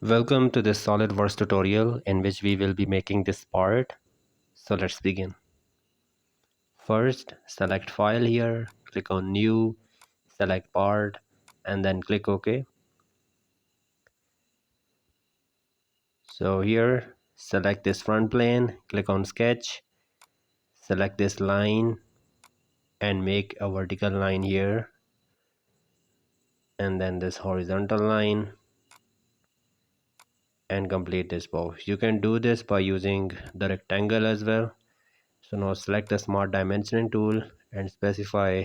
Welcome to this SolidWorks tutorial in which we will be making this part. So let's begin. First, select File here, click on New, select Part, and then click OK. So here, select this front plane, click on Sketch, select this line, and make a vertical line here, and then this horizontal line, and complete this box. You can do this by using the rectangle as well. So now select the Smart Dimensioning tool and specify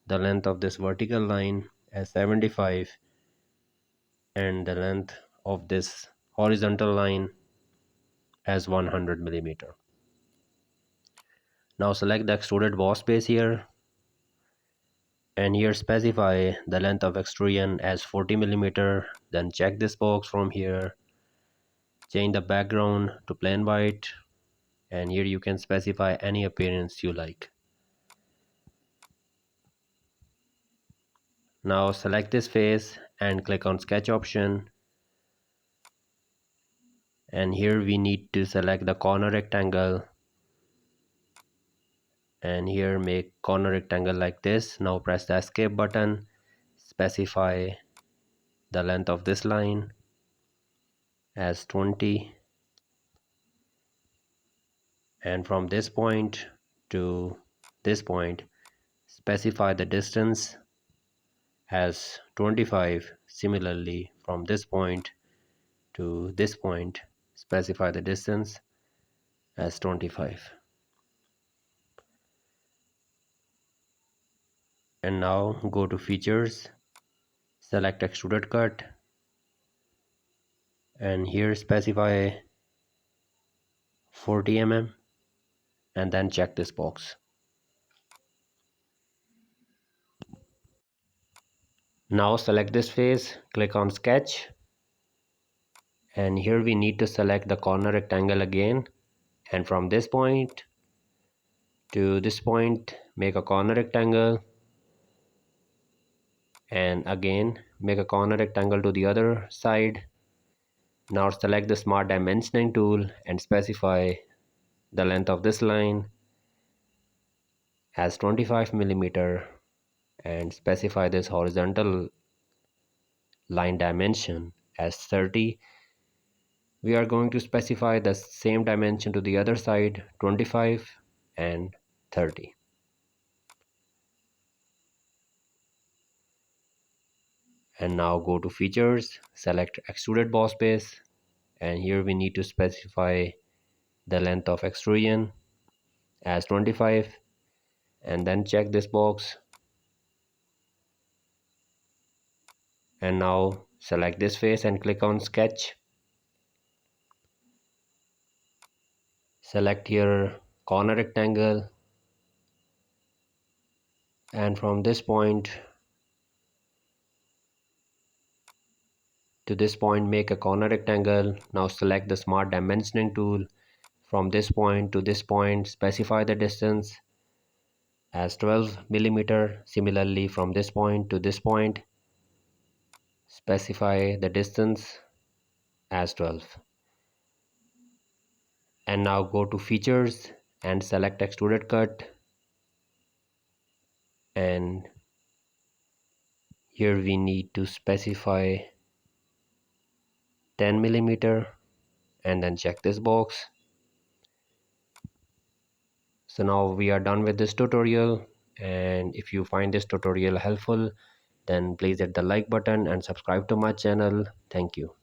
the length of this vertical line as 75 and the length of this horizontal line as 100 millimeter. Now select the extruded boss base here, and here specify the length of extrusion as 40 millimeter. Then check this box from here, change the background to plain white, and here you can specify any appearance you like. Now select this face and click on sketch option, and here we need to select the corner rectangle, and here make corner rectangle like this. Now press the escape button, specify the length of this line as 20, and from this point to this point specify the distance as 25. Similarly, from this point to this point specify the distance as 25. And now go to features, select extruded cut, and here specify 40 mm, and then check this box. Now select this face, click on sketch, and here we need to select the corner rectangle again, and from this point to this point make a corner rectangle, and again make a corner rectangle to the other side. Now select the Smart Dimensioning tool and specify the length of this line as 25 millimeter, and specify this horizontal line dimension as 30. We are going to specify the same dimension to the other side, 25 and 30. And now go to features, select extruded boss base, and here we need to specify the length of extrusion as 25, and then check this box. And now select this face and click on sketch, select here corner rectangle, and from this point to this point make a corner rectangle. Now select the Smart Dimensioning tool, from this point to this point specify the distance as 12 millimeter. Similarly, from this point to this point specify the distance as 12. And now go to features and select extruded cut, and here we need to specify 10 millimeter, and then check this box. So now we are done with this tutorial, and if you find this tutorial helpful, then please hit the like button and subscribe to my channel. Thank you.